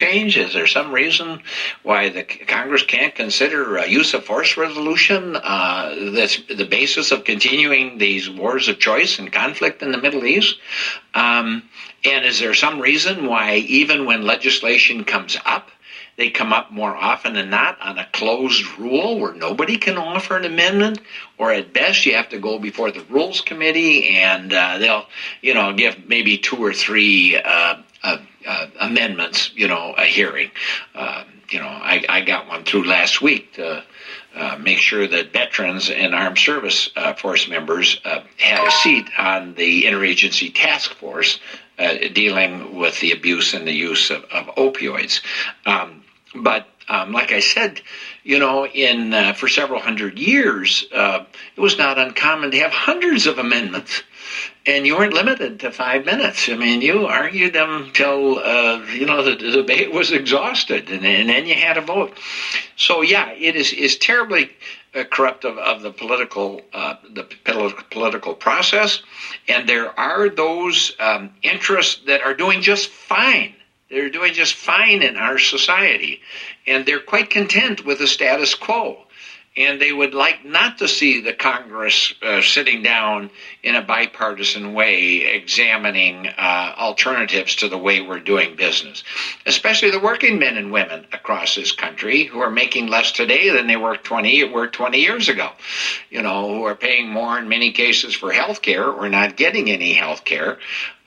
change? Is there some reason why the Congress can't consider a use of force resolution that's the basis of continuing these wars of choice and conflict in the Middle East? And is there some reason why even when legislation comes up, they come up more often than not on a closed rule where nobody can offer an amendment, or at best you have to go before the Rules Committee and they'll, give maybe 2 or 3 amendments, a hearing. I got one through last week to make sure that veterans and armed service force members had a seat on the interagency task force dealing with the abuse and the use of opioids. But like I said, for several hundred years, it was not uncommon to have hundreds of amendments. And you weren't limited to 5 minutes. I mean, you argued them till, the debate was exhausted, and then you had a vote. So, yeah, it is terribly corruptive of the political process. And there are those interests that are doing just fine. They're doing just fine in our society. And they're quite content with the status quo. And they would like not to see the Congress sitting down in a bipartisan way examining alternatives to the way we're doing business, especially the working men and women across this country who are making less today than they were 20 years ago, who are paying more in many cases for health care or not getting any health care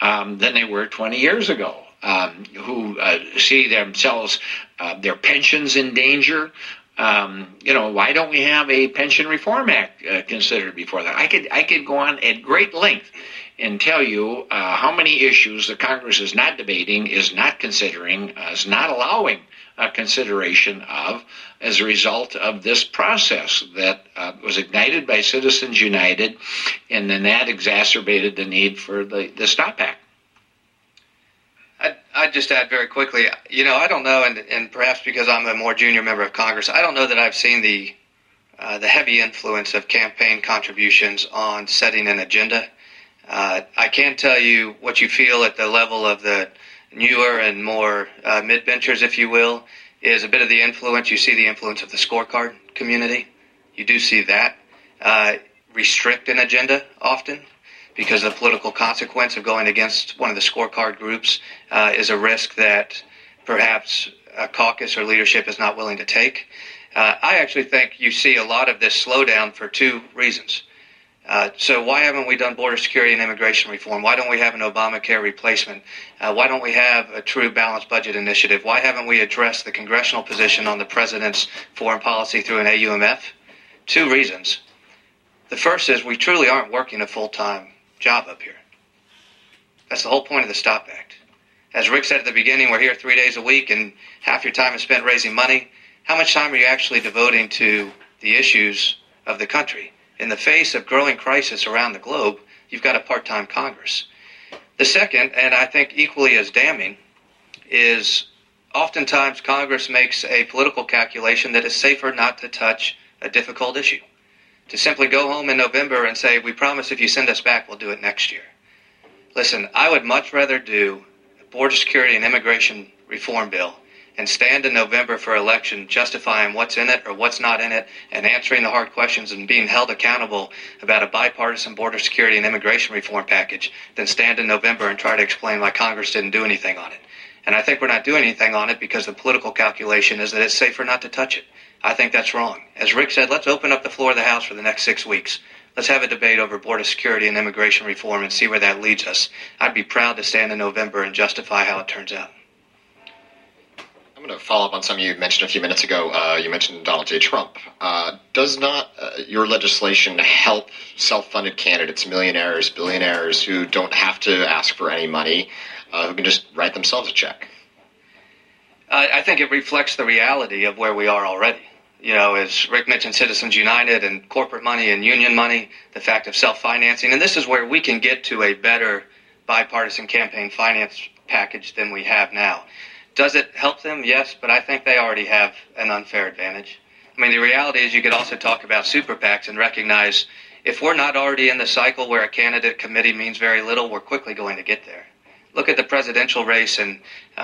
than they were 20 years ago. Who see themselves, their pensions in danger. Why don't we have a pension reform act considered before that? I could go on at great length and tell you how many issues the Congress is not debating, is not considering, is not allowing consideration of as a result of this process that was ignited by Citizens United, and then that exacerbated the need for the STOP Act. I'd just add very quickly, I don't know, and perhaps because I'm a more junior member of Congress, I don't know that I've seen the heavy influence of campaign contributions on setting an agenda. I can tell you what you feel at the level of the newer and more mid-benchers, if you will, is a bit of the influence. You see the influence of the scorecard community. You do see that. Restrict an agenda often, because the political consequence of going against one of the scorecard groups is a risk that perhaps a caucus or leadership is not willing to take. I actually think you see a lot of this slowdown for 2 reasons. So why haven't we done border security and immigration reform? Why don't we have an Obamacare replacement? Why don't we have a true balanced budget initiative? Why haven't we addressed the congressional position on the president's foreign policy through an AUMF? 2 reasons. The first is we truly aren't working a full-time job up here. That's the whole point of the STOP Act. As Rick said at the beginning, we're here 3 days a week and half your time is spent raising money. How much time are you actually devoting to the issues of the country? In the face of growing crisis around the globe, you've got a part-time Congress. The second, and I think equally as damning, is oftentimes Congress makes a political calculation that it's safer not to touch a difficult issue. To simply go home in November and say, we promise if you send us back, we'll do it next year. Listen, I would much rather do a border security and immigration reform bill and stand in November for election justifying what's in it or what's not in it and answering the hard questions and being held accountable about a bipartisan border security and immigration reform package than stand in November and try to explain why Congress didn't do anything on it. And I think we're not doing anything on it because the political calculation is that it's safer not to touch it. I think that's wrong. As Rick said, let's open up the floor of the House for the next 6 weeks. Let's have a debate over border security and immigration reform and see where that leads us. I'd be proud to stand in November and justify how it turns out. I'm going to follow up on something you mentioned a few minutes ago. You mentioned Donald J. Trump. Does not your legislation help self-funded candidates, millionaires, billionaires who don't have to ask for any money, who can just write themselves a check? I think it reflects the reality of where we are already. As Rick mentioned, Citizens United and corporate money and union money, the fact of self-financing. And this is where we can get to a better bipartisan campaign finance package than we have now. Does it help them? Yes, but I think they already have an unfair advantage. I mean, the reality is you could also talk about super PACs and recognize if we're not already in the cycle where a candidate committee means very little, we're quickly going to get there. look at the presidential race and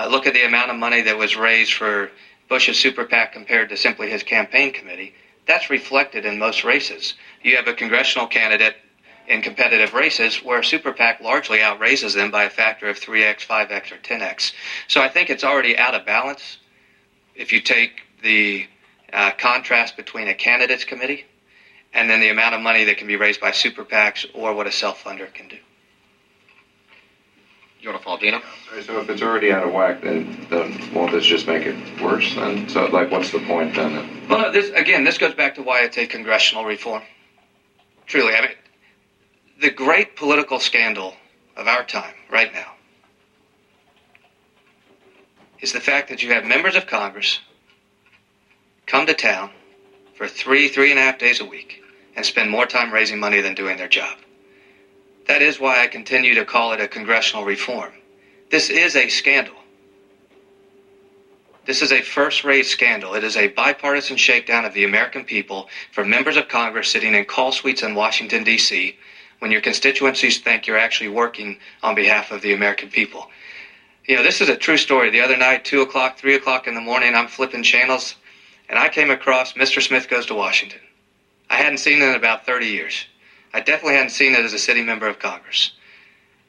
look at the amount of money that was raised for Bush's super PAC compared to simply his campaign committee, that's reflected in most races. You have a congressional candidate in competitive races where super PAC largely outraises them by a factor of 3x, 5x, or 10x. So I think it's already out of balance if you take the contrast between a candidates committee and then the amount of money that can be raised by super PACs or what a self-funder can do. You want to follow, Dino? So if it's already out of whack, then won't this just make it worse then? So, like, what's the point then? Well, no, this goes back to why it's a congressional reform. Truly, I mean, the great political scandal of our time right now is the fact that you have members of Congress come to town for 3.5 days a week and spend more time raising money than doing their job. That is why I continue to call it a congressional reform. This is a scandal. This is a first-rate scandal. It is a bipartisan shakedown of the American people for members of Congress sitting in call suites in Washington, D.C., when your constituencies think you're actually working on behalf of the American people. You know, this is a true story. The other night, 2 o'clock, 3 o'clock in the morning, I'm flipping channels, and I came across Mr. Smith Goes to Washington. I hadn't seen it in about 30 years. I definitely hadn't seen it as a sitting member of Congress.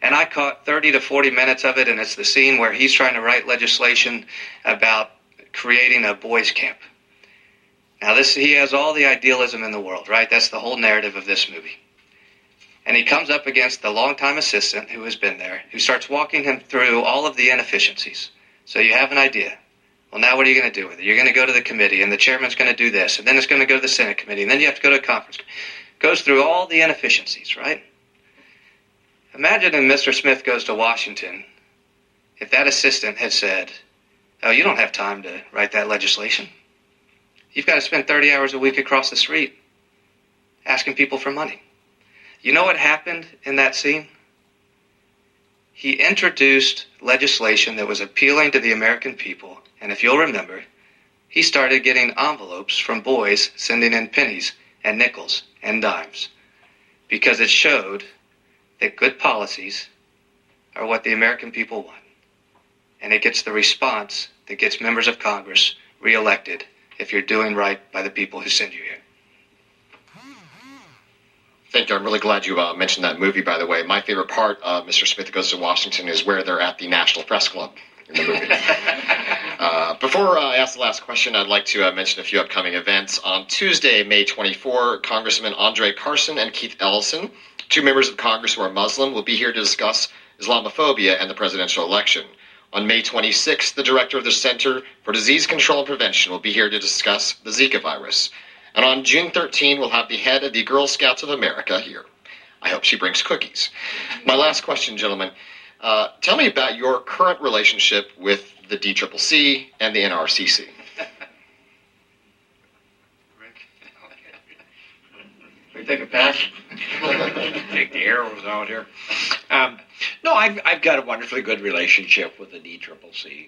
And I caught 30 to 40 minutes of it, and it's the scene where he's trying to write legislation about creating a boys' camp. Now, he has all the idealism in the world, right? That's the whole narrative of this movie. And he comes up against the longtime assistant who has been there, who starts walking him through all of the inefficiencies. So you have an idea. Well, now what are you going to do with it? You're going to go to the committee, and the chairman's going to do this, and then it's going to go to the Senate committee, and then you have to go to a conference. Goes through all the inefficiencies, right? Imagine if Mr. Smith Goes to Washington, if that assistant had said, oh, you don't have time to write that legislation. You've got to spend 30 hours a week across the street asking people for money. You know what happened in that scene? He introduced legislation that was appealing to the American people, and if you'll remember, he started getting envelopes from boys sending in pennies and nickels and dimes because it showed that good policies are what the American people want. And it gets the response that gets members of Congress reelected if you're doing right by the people who send you here. Thank you. I'm really glad you mentioned that movie, by the way. My favorite part of Mr. Smith Goes to Washington is where they're at the National Press Club in the movie. Before I ask the last question, I'd like to mention a few upcoming events. On Tuesday, May 24, Congressman Andre Carson and Keith Ellison, two members of Congress who are Muslim, will be here to discuss Islamophobia and the presidential election. On May 26th, the director of the Center for Disease Control and Prevention will be here to discuss the Zika virus. And on June 13, we'll have the head of the Girl Scouts of America here. I hope she brings cookies. My last question, gentlemen. Tell me about your current relationship with the DCCC and the NRCC. We take a pass? Take the arrows out here. No, I've got a wonderfully good relationship with the DCCC.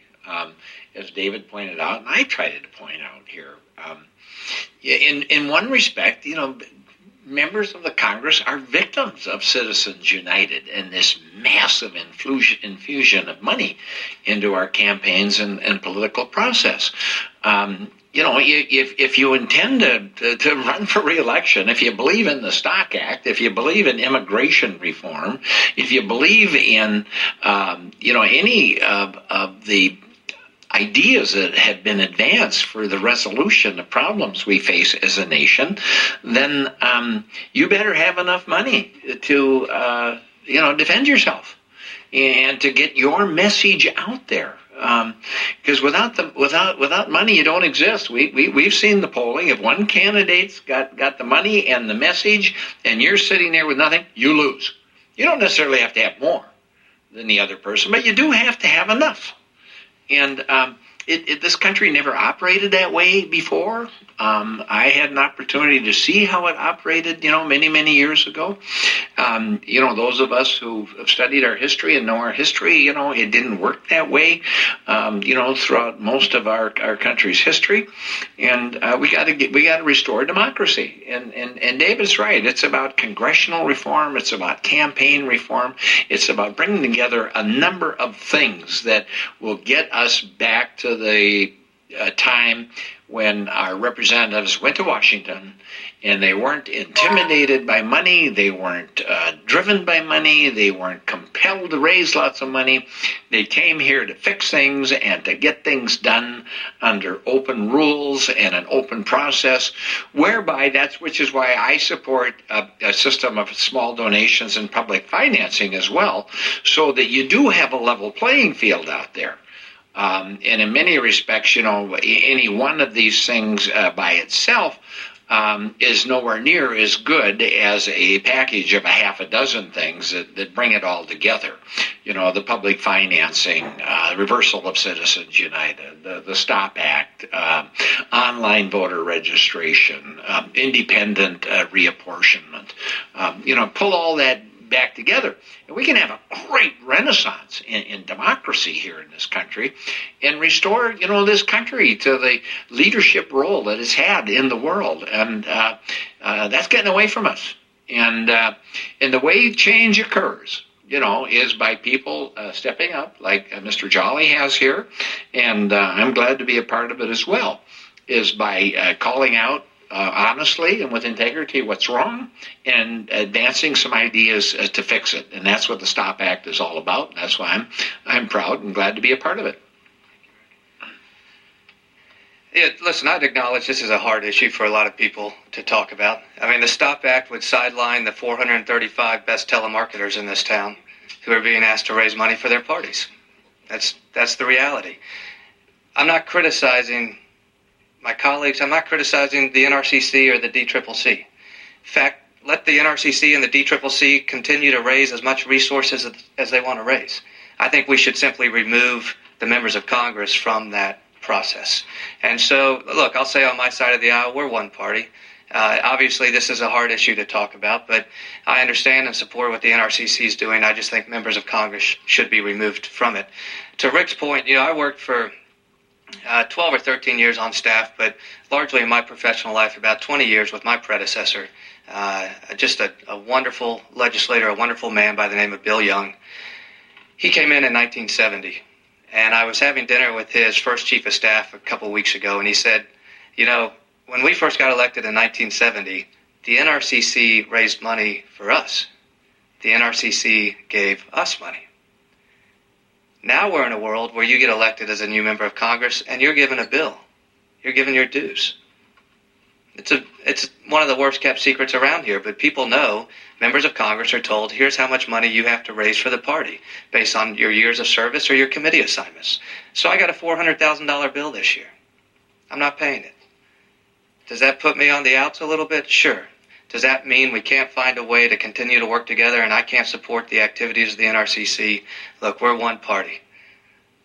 As David pointed out, and I tried to point out here, in one respect, you know, members of the Congress are victims of Citizens United and this massive infusion of money into our campaigns and political process. You know, if you intend to run for re-election, if you believe in the Stock Act, if you believe in immigration reform, if you believe in, you know, any of the ideas that have been advanced for the resolution of problems we face as a nation, then you better have enough money to, you know, defend yourself and to get your message out there. Because without money, you don't exist. We've seen the polling. If one candidate's got the money and the message, and you're sitting there with nothing, you lose. You don't necessarily have to have more than the other person, but you do have to have enough. And this country never operated that way before. I had an opportunity to see how it operated, many, many years ago. Those of us who have studied our history and know our history, it didn't work that way, throughout most of our country's history. And we got to restore democracy. And David's right. It's about congressional reform. It's about campaign reform. It's about bringing together a number of things that will get us back to the time when our representatives went to Washington and they weren't intimidated by money, they weren't driven by money, they weren't compelled to raise lots of money. They came here to fix things and to get things done under open rules and an open process, which is why I support a system of small donations and public financing as well, so that you do have a level playing field out there. And in many respects, any one of these things by itself is nowhere near as good as a package of a half a dozen things that bring it all together. The public financing, reversal of Citizens United, the STOP Act, online voter registration, independent reapportionment. Pull all that back together, and we can have a great renaissance in democracy here in this country and restore, this country to the leadership role that it's had in the world. And that's getting away from us. And the way change occurs, is by people stepping up, like Mr. Jolly has here, and I'm glad to be a part of it as well, is by calling out honestly and with integrity what's wrong and advancing some ideas to fix it. And that's what the STOP Act is all about. And that's why I'm proud and glad to be a part of it. Yeah, listen, I'd acknowledge this is a hard issue for a lot of people to talk about. I mean, the STOP Act would sideline the 435 best telemarketers in this town who are being asked to raise money for their parties. That's the reality. I'm not criticizing my colleagues. I'm not criticizing the NRCC or the DCCC. In fact, let the NRCC and the DCCC continue to raise as much resources as they want to raise. I think we should simply remove the members of Congress from that process. And so, look, I'll say on my side of the aisle, we're one party. Obviously, this is a hard issue to talk about, but I understand and support what the NRCC is doing. I just think members of Congress should be removed from it. To Rick's point, I worked for 12 or 13 years on staff, but largely in my professional life, about 20 years with my predecessor, just a wonderful legislator, a wonderful man by the name of Bill Young. He came in 1970, and I was having dinner with his first chief of staff a couple of weeks ago, and he said, when we first got elected in 1970, the NRCC raised money for us. The NRCC gave us money. Now we're in a world where you get elected as a new member of Congress and you're given a bill. You're given your dues. It's one of the worst kept secrets around here, but people know members of Congress are told, here's how much money you have to raise for the party based on your years of service or your committee assignments. So I got a $400,000 bill this year. I'm not paying it. Does that put me on the outs a little bit? Sure. Does that mean we can't find a way to continue to work together and I can't support the activities of the NRCC? Look, we're one party.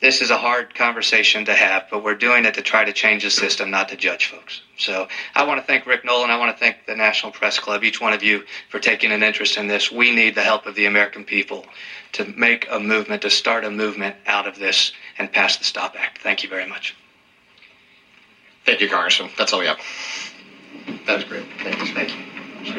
This is a hard conversation to have, but we're doing it to try to change the system, not to judge folks. So I want to thank Rick Nolan. I want to thank the National Press Club, each one of you, for taking an interest in this. We need the help of the American people to make a movement, to start a movement out of this and pass the STOP Act. Thank you very much. Thank you, Congressman. That's all we have. That was great. Thank you. Thank you. So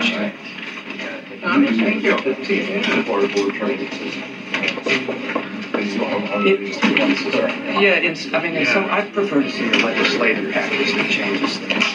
I prefer to see a legislative package that changes things.